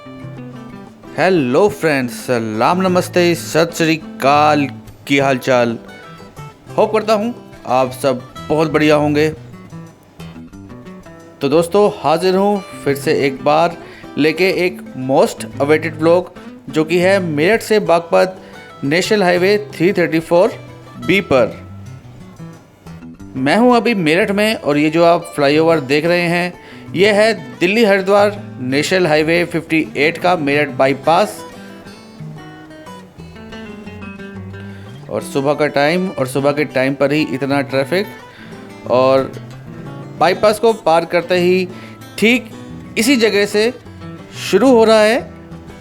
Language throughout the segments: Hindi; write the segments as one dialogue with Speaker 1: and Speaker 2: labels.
Speaker 1: हेलो फ्रेंड्स, सलाम नमस्ते सत श्री अकाल। की हाल चाल। होप करता हूँ आप सब बहुत बढ़िया होंगे। तो दोस्तों, हाजिर हूँ फिर से एक बार लेके एक मोस्ट अवेटेड व्लॉग, जो कि है मेरठ से बागपत नेशनल हाईवे 334B पर। मैं हूँ अभी मेरठ में, और ये जो आप फ्लाईओवर देख रहे हैं ये है दिल्ली हरिद्वार नेशनल हाईवे 58 का मेरठ बाईपास। और सुबह का टाइम, और सुबह के टाइम पर ही इतना ट्रैफिक, और बाईपास को पार करते ही ठीक इसी जगह से शुरू हो रहा है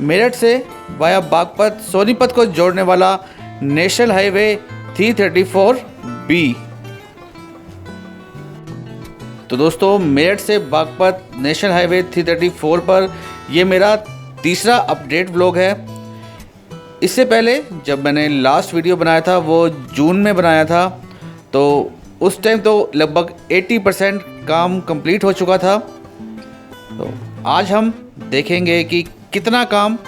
Speaker 1: मेरठ से वाया बागपत सोनीपत को जोड़ने वाला नेशनल हाईवे 334B। तो दोस्तों, मेरठ से बागपत नेशनल हाईवे 334 पर ये मेरा तीसरा अपडेट व्लॉग है। इससे पहले जब मैंने लास्ट वीडियो बनाया था वो जून में बनाया था, तो उस टाइम तो लगभग 80% काम कंप्लीट हो चुका था। तो आज हम देखेंगे कि कितना काम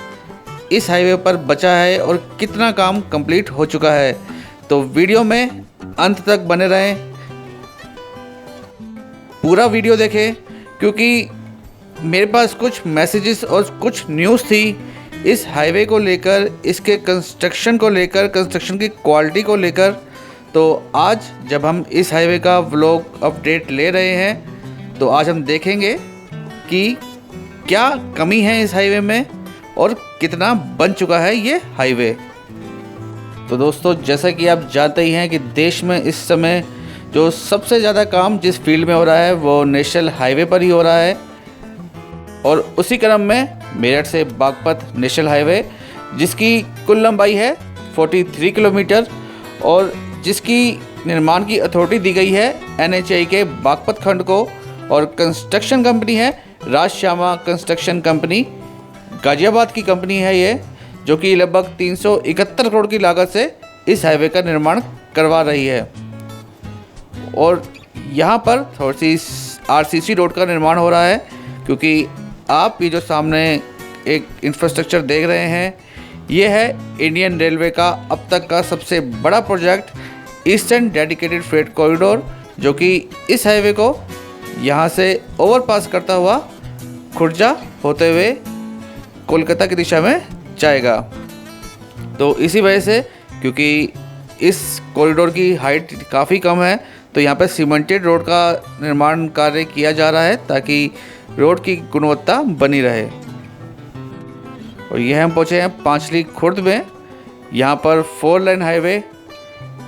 Speaker 1: इस हाईवे पर बचा है और कितना काम कंप्लीट हो चुका है। तो वीडियो में अंत तक बने रहें, पूरा वीडियो देखें, क्योंकि मेरे पास कुछ मैसेजेस और कुछ न्यूज़ थी इस हाईवे को लेकर, इसके कंस्ट्रक्शन को लेकर, कंस्ट्रक्शन की क्वालिटी को लेकर। तो आज जब हम इस हाईवे का व्लॉग अपडेट ले रहे हैं, तो आज हम देखेंगे कि क्या कमी है इस हाईवे में और कितना बन चुका है ये हाईवे। तो दोस्तों, जैसा कि आप जानते ही हैं कि देश में इस समय जो सबसे ज़्यादा काम जिस फील्ड में हो रहा है वो नेशनल हाईवे पर ही हो रहा है। और उसी क्रम में मेरठ से बागपत नेशनल हाईवे, जिसकी कुल लंबाई है 43 किलोमीटर और जिसकी निर्माण की अथॉरिटी दी गई है NHAI के बागपत खंड को, और कंस्ट्रक्शन कंपनी है राजश्यामा कंस्ट्रक्शन कंपनी, गाजियाबाद की कंपनी है ये, जो कि लगभग 371 करोड़ की लागत से इस हाईवे का निर्माण करवा रही है। और यहाँ पर थोड़ी सी RCC रोड का निर्माण हो रहा है, क्योंकि आप ये जो सामने एक इंफ्रास्ट्रक्चर देख रहे हैं ये है इंडियन रेलवे का अब तक का सबसे बड़ा project eastern dedicated freight corridor, जो कि इस हाईवे को यहाँ से ओवरपास करता हुआ खुर्जा होते हुए कोलकाता की दिशा में जाएगा। तो इसी वजह से, क्योंकि इस कॉरिडोर की हाइट काफ़ी कम है, तो यहाँ पर सीमेंटेड रोड का निर्माण कार्य किया जा रहा है ताकि रोड की गुणवत्ता बनी रहे। और यह हम पहुँचे हैं पांचली खुर्द में। यहाँ पर 4 लेन हाईवे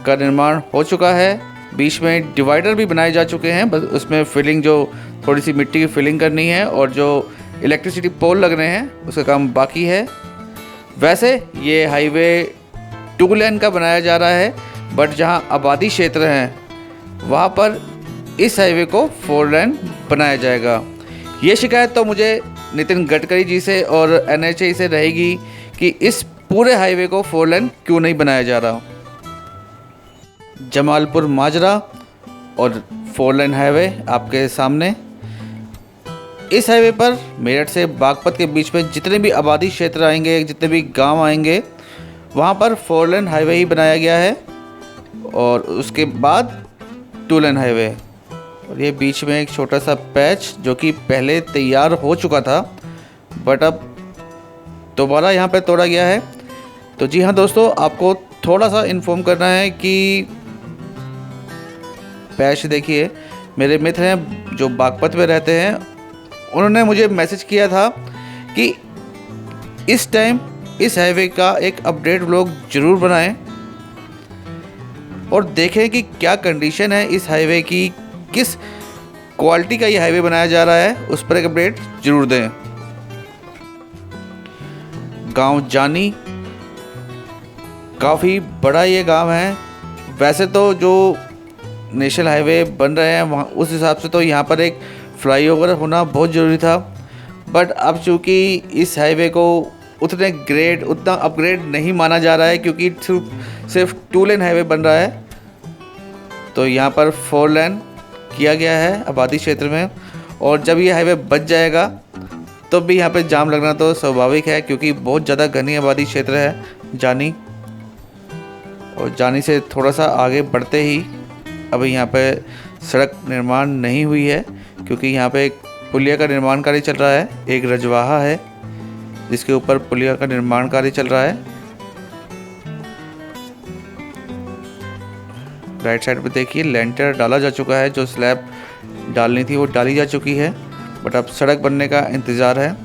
Speaker 1: का निर्माण हो चुका है, बीच में डिवाइडर भी बनाए जा चुके हैं, बस उसमें फिलिंग, जो थोड़ी सी मिट्टी की फिलिंग करनी है, और जो इलेक्ट्रिसिटी पोल लगने हैं उसका काम बाकी है। वैसे ये हाईवे 2 लेन का बनाया जा रहा है, बट जहाँ आबादी क्षेत्र हैं वहाँ पर इस हाईवे को 4 लेन बनाया जाएगा। ये शिकायत तो मुझे नितिन गडकरी जी से और NHAI से रहेगी कि इस पूरे हाईवे को 4 लेन क्यों नहीं बनाया जा रहा। जमालपुर माजरा और 4 लेन हाईवे आपके सामने। इस हाईवे पर मेरठ से बागपत के बीच में जितने भी आबादी क्षेत्र आएंगे, जितने भी गांव आएंगे, वहाँ पर 4 लेन हाईवे ही बनाया गया है, और उसके बाद 2 लेन हाईवे। और ये बीच में एक छोटा सा पैच जो कि पहले तैयार हो चुका था, बट अब दोबारा यहाँ पे तोड़ा गया है। तो जी हाँ दोस्तों, आपको थोड़ा सा इन्फॉर्म करना है कि पैच देखिए, मेरे मित्र हैं जो बागपत में रहते हैं, उन्होंने मुझे मैसेज किया था कि इस टाइम इस हाईवे का एक अपडेट व्लॉग ज़रूर बनाएं और देखें कि क्या कंडीशन है इस हाईवे की, किस क्वालिटी का ये हाईवे बनाया जा रहा है, उस पर एक अपडेट जरूर दें। गांव जानी, काफ़ी बड़ा ये गांव है। वैसे तो जो नेशनल हाईवे बन रहे हैं वहाँ, उस हिसाब से तो यहाँ पर एक फ्लाईओवर होना बहुत ज़रूरी था, बट अब चूँकि इस हाईवे को उतना अपग्रेड नहीं माना जा रहा है, क्योंकि सिर्फ 2 लेन हाईवे बन रहा है, तो यहाँ पर 4 लेन किया गया है आबादी क्षेत्र में। और जब ये हाईवे बच जाएगा तो भी यहाँ पे जाम लगना तो स्वाभाविक है, क्योंकि बहुत ज़्यादा घनी आबादी क्षेत्र है जानी। और जानी से थोड़ा सा आगे बढ़ते ही अभी यहाँ पे सड़क निर्माण नहीं हुई है, क्योंकि यहाँ पे एक पुलिया का निर्माण कार्य चल रहा है। एक रजवाहा है जिसके ऊपर पुलिया का निर्माण कार्य चल रहा है। राइट साइड पे देखिए लेंटर डाला जा चुका है, जो स्लैब डालनी थी वो डाली जा चुकी है, बट अब सड़क बनने का इंतज़ार है।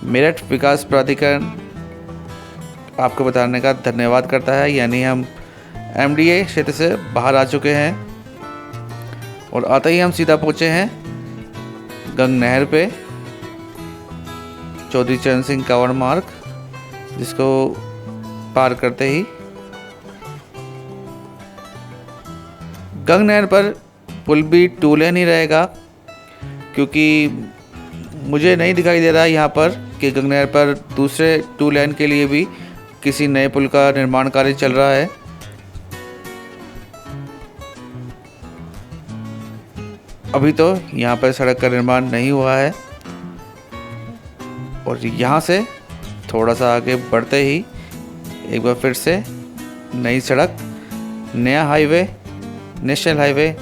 Speaker 1: मेरठ विकास प्राधिकरण आपको बताने का धन्यवाद करता है, यानी हम MDA क्षेत्र से बाहर आ चुके हैं और आते ही हम सीधा पहुँचे हैं गंग नहर पे, चौधरी चरण सिंह कांवड़ मार्ग, जिसको पार करते ही गंग नहर पर पुल भी 2 लेन ही रहेगा, क्योंकि मुझे नहीं दिखाई दे रहा है यहाँ पर कि गंग नहर पर दूसरे 2 लेन के लिए भी किसी नए पुल का निर्माण कार्य चल रहा है। अभी तो यहाँ पर सड़क का निर्माण नहीं हुआ है। और यहाँ से थोड़ा सा आगे बढ़ते ही एक बार फिर से नई सड़क, नया हाईवे, नेशनल हाईवे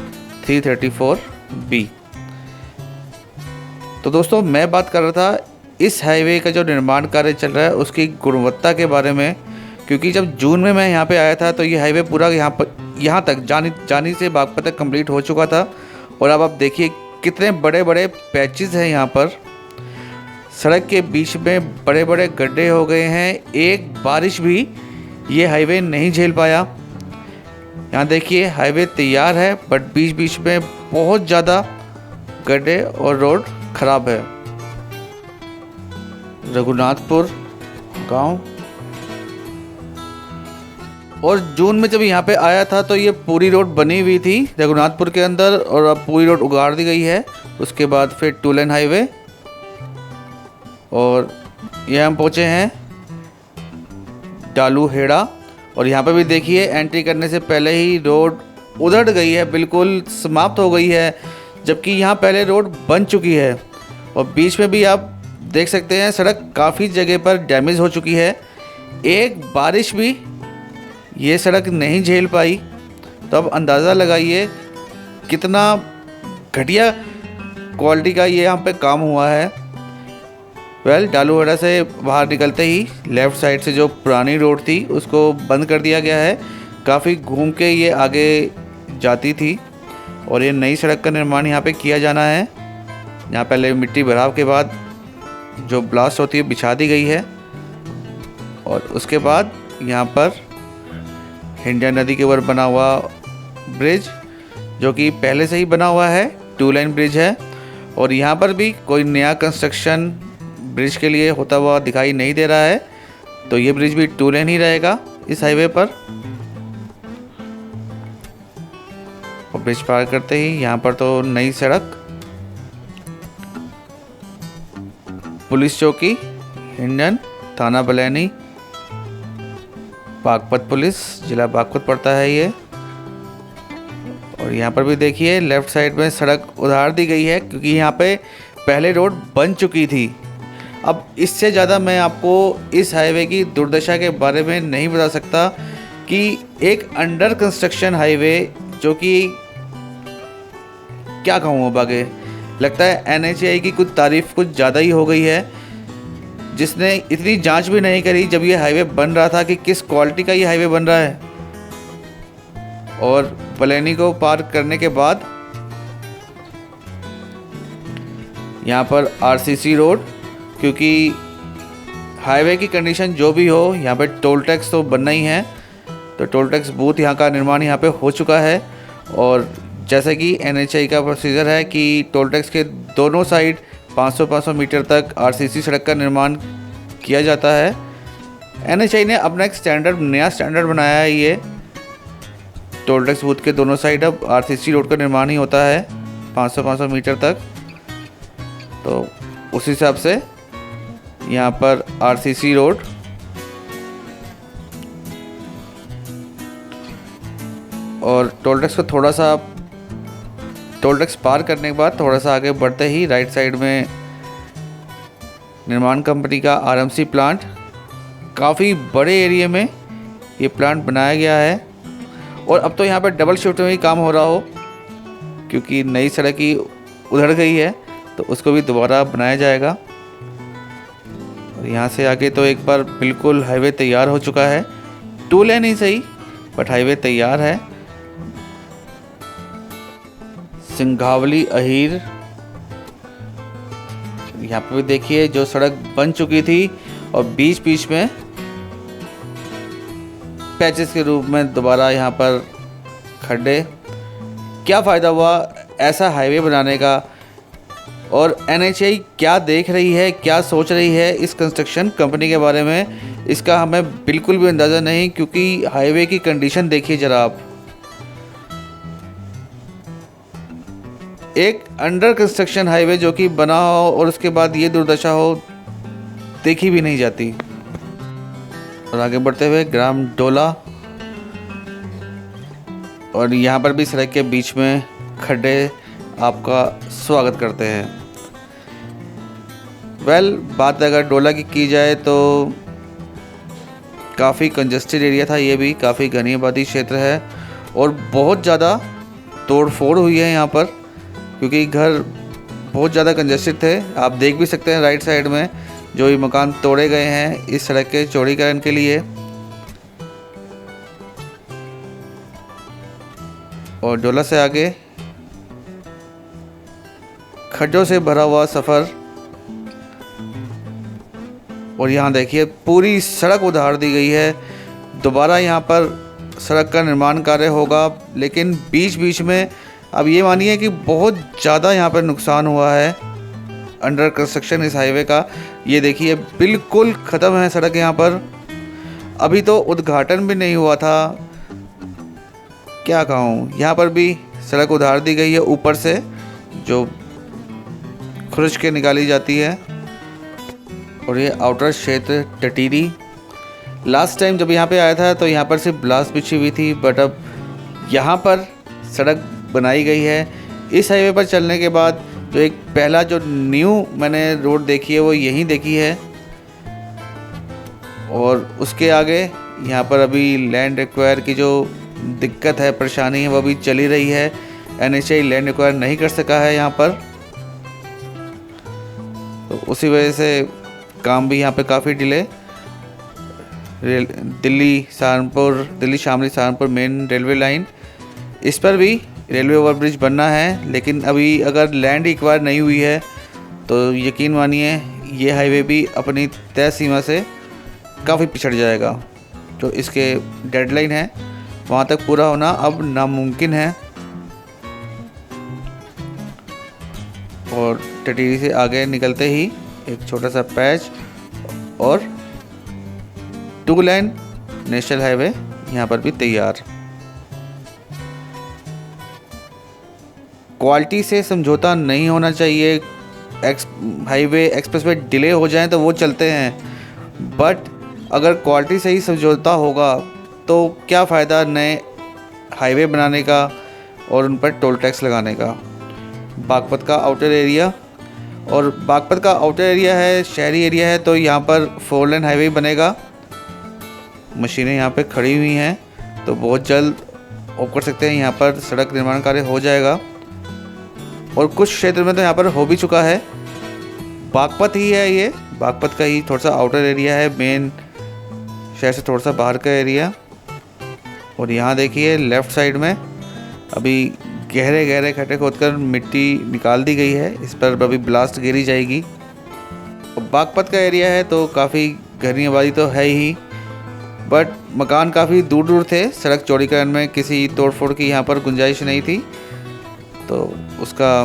Speaker 1: 334B। तो दोस्तों मैं बात कर रहा था इस हाईवे का जो निर्माण कार्य चल रहा है उसकी गुणवत्ता के बारे में, क्योंकि जब जून में मैं यहाँ पे आया था तो ये हाईवे पूरा यहाँ तक जानी से बागपत तक कंप्लीट हो चुका था। और अब आप देखिए कितने बड़े बड़े पैचेस हैं यहाँ पर, सड़क के बीच में बड़े बड़े गड्ढे हो गए हैं। एक बारिश भी ये हाईवे नहीं झेल पाया। यहाँ देखिए हाईवे तैयार है, बट बीच बीच में बहुत ज़्यादा गड्ढे और रोड खराब है। रघुनाथपुर गांव, और जून में जब यहाँ पे आया था तो ये पूरी रोड बनी हुई थी रघुनाथपुर के अंदर, और अब पूरी रोड उगाड़ दी गई है। उसके बाद फिर 2 लेन हाईवे, और ये हम पहुँचे हैं डालू हेड़ा। और यहाँ पे भी देखिए एंट्री करने से पहले ही रोड उधड़ गई है, बिल्कुल समाप्त हो गई है, जबकि यहाँ पहले रोड बन चुकी है। और बीच में भी आप देख सकते हैं सड़क काफ़ी जगह पर डैमेज हो चुकी है। एक बारिश भी ये सड़क नहीं झेल पाई। तो अब अंदाज़ा लगाइए कितना घटिया क्वालिटी का ये यहाँ पे काम हुआ है। डालूवाड़ा से बाहर निकलते ही लेफ़्ट साइड से जो पुरानी रोड थी उसको बंद कर दिया गया है। काफ़ी घूम के ये आगे जाती थी, और ये नई सड़क का निर्माण यहाँ पे किया जाना है। यहाँ पहले मिट्टी भराव के बाद जो ब्लास्ट होती है बिछा दी गई है, और उसके बाद यहाँ पर हिंडिया नदी के ऊपर बना हुआ ब्रिज, जो कि पहले से ही बना हुआ है, 2 लेन ब्रिज है। और यहाँ पर भी कोई नया कंस्ट्रक्शन ब्रिज के लिए होता हुआ दिखाई नहीं दे रहा है, तो ये ब्रिज भी 2 लेन ही रहेगा इस हाईवे पर। और ब्रिज पार करते ही यहाँ पर तो नई सड़क, पुलिस चौकी हिंडन, थाना बलैनी, बागपत पुलिस, जिला बागपत पड़ता है ये। और यहाँ पर भी देखिए लेफ़्ट साइड में सड़क उधार दी गई है, क्योंकि यहाँ पे पहले रोड बन चुकी थी। अब इससे ज़्यादा मैं आपको इस हाईवे की दुर्दशा के बारे में नहीं बता सकता कि एक अंडर कंस्ट्रक्शन हाईवे, जो कि क्या कहूँ अब आगे, लगता है NHAI की कुछ तारीफ़ कुछ ज़्यादा ही हो गई है, जिसने इतनी जांच भी नहीं करी जब ये हाईवे बन रहा था कि किस क्वालिटी का ये हाईवे बन रहा है। और बलैनी को पार करने के बाद यहाँ पर RCC रोड, क्योंकि हाईवे की कंडीशन जो भी हो यहाँ पे टोल टैक्स तो बनना ही है, तो टोल टैक्स बूथ यहाँ का निर्माण यहाँ पे हो चुका है। और जैसे कि NHAI का प्रोसीजर है कि टोल टैक्स के दोनों साइड 500-500 मीटर तक RCC सड़क का निर्माण किया जाता है। NHAI ने अपना एक नया स्टैंडर्ड बनाया है। ये टोल टैक्स बूथ के दोनों साइड अब RCC रोड का निर्माण ही होता है 500-500 मीटर तक। तो उस हिसाब से यहाँ पर RCC रोड और टोल टैक्स को टोल टैक्स पार करने के बाद थोड़ा सा आगे बढ़ते ही राइट साइड में निर्माण कंपनी का आरएमसी प्लांट। काफ़ी बड़े एरिया में ये प्लांट बनाया गया है और अब तो यहाँ पर डबल शिफ्ट में ही काम हो रहा हो, क्योंकि नई सड़क ही उधड़ गई है तो उसको भी दोबारा बनाया जाएगा। और यहाँ से आगे तो एक बार बिल्कुल हाईवे तैयार हो चुका है, 2 लेन ही सही बट हाईवे तैयार है। सिंघावली अहीर, यहाँ पे भी देखिए जो सड़क बन चुकी थी और बीच बीच में पैचेस के रूप में दोबारा यहाँ पर खड्डे। क्या फ़ायदा हुआ ऐसा हाईवे बनाने का, और NHAI क्या देख रही है, क्या सोच रही है इस कंस्ट्रक्शन कंपनी के बारे में, इसका हमें बिल्कुल भी अंदाज़ा नहीं। क्योंकि हाईवे की कंडीशन देखिए ज़रा आप, एक अंडर कंस्ट्रक्शन हाईवे जो कि बना हो और उसके बाद ये दुर्दशा हो, देखी भी नहीं जाती। और आगे बढ़ते हुए ग्राम डोला, और यहाँ पर भी सड़क के बीच में खड्डे आपका स्वागत करते हैं। बात अगर डोला की जाए तो काफ़ी कंजस्टेड एरिया था, ये भी काफ़ी घनी आबादी क्षेत्र है और बहुत ज़्यादा तोड़ फोड़ हुई है यहाँ पर, क्योंकि घर बहुत ज़्यादा कंजस्टेड थे। आप देख भी सकते हैं राइट साइड में जो ये मकान तोड़े गए हैं इस सड़क के चौड़ीकरण के लिए। और डोला से आगे खड्डों से भरा हुआ सफ़र, और यहाँ देखिए पूरी सड़क उधार दी गई है। दोबारा यहाँ पर सड़क का निर्माण कार्य होगा, लेकिन बीच बीच में अब ये मानिए कि बहुत ज़्यादा यहाँ पर नुकसान हुआ है अंडर कंस्ट्रक्शन इस हाईवे का। ये देखिए बिल्कुल ख़त्म है सड़क यहाँ पर, अभी तो उद्घाटन भी नहीं हुआ था। क्या कहूँ, यहाँ पर भी सड़क उधार दी गई है ऊपर से, जो खुरच के निकाली जाती है। और ये आउटर क्षेत्र टटीरी, लास्ट टाइम जब यहाँ पे आया था तो यहाँ पर सिर्फ ब्लास्ट बिछी हुई थी, बट अब यहाँ पर सड़क बनाई गई है। इस हाईवे पर चलने के बाद जो एक पहला जो न्यू मैंने रोड देखी है वो यहीं देखी है। और उसके आगे यहाँ पर अभी लैंड एक्वायर की जो दिक्कत है, परेशानी है, वो भी चली रही है। NHAI लैंड एक्वायर नहीं कर सका है यहाँ पर, तो उसी वजह से काम भी यहाँ पे काफ़ी delay. Delhi Shamli Saharanpur main railway line, इस पर भी रेलवे ओवरब्रिज बनना है, लेकिन अभी अगर लैंड एक्वायर नहीं हुई है तो यकीन मानिए ये हाईवे भी अपनी तय सीमा से काफ़ी पिछड़ जाएगा। जो इसके डेडलाइन है वहाँ तक पूरा होना अब नामुमकिन है। और टटीरी से आगे निकलते ही एक छोटा सा पैच और 2 लेन नेशनल हाईवे यहाँ पर भी तैयार। क्वालिटी से समझौता नहीं होना चाहिए। हाईवे एक्सप्रेसवे डिले हो जाए तो वो चलते हैं, बट अगर क्वालिटी से ही समझौता होगा तो क्या फ़ायदा नए हाईवे बनाने का और उन पर टोल टैक्स लगाने का। बागपत का आउटर एरिया, और बागपत का आउटर एरिया है, शहरी एरिया है, तो यहाँ पर 4 लेन हाईवे बनेगा। मशीनें यहाँ पे खड़ी हुई हैं, तो बहुत जल्द आप कर सकते हैं यहाँ पर सड़क निर्माण कार्य हो जाएगा। और कुछ क्षेत्र में तो यहाँ पर हो भी चुका है। बागपत ही है, ये बागपत का ही थोड़ा सा आउटर एरिया है, मेन शहर से थोड़ा सा बाहर का एरिया। और यहाँ देखिए लेफ़्ट साइड में अभी गहरे गहरे खड्डे खोदकर मिट्टी निकाल दी गई है, इस पर अभी ब्लास्ट गिरी जाएगी। बागपत का एरिया है तो काफ़ी घनी आबादी तो है ही, बट मकान काफ़ी दूर दूर थे। सड़क चौड़ीकरण में किसी तोड़फोड़ की यहाँ पर गुंजाइश नहीं थी, तो उसका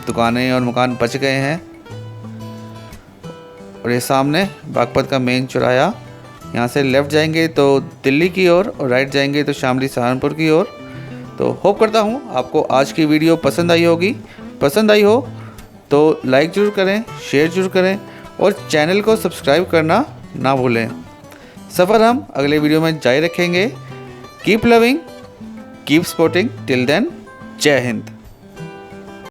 Speaker 1: दुकानें और मकान बच गए हैं। और ये सामने बागपत का मेन चौराहा, यहाँ से लेफ़्ट जाएंगे तो दिल्ली की ओर और राइट जाएंगे तो शामली सहारनपुर की ओर। तो होप करता हूँ आपको आज की वीडियो पसंद आई होगी। पसंद आई हो तो लाइक ज़रूर करें, शेयर ज़रूर करें और चैनल को सब्सक्राइब करना ना भूलें। सफ़र हम अगले वीडियो में जारी रखेंगे। Keep loving, keep supporting, till then जय हिंद।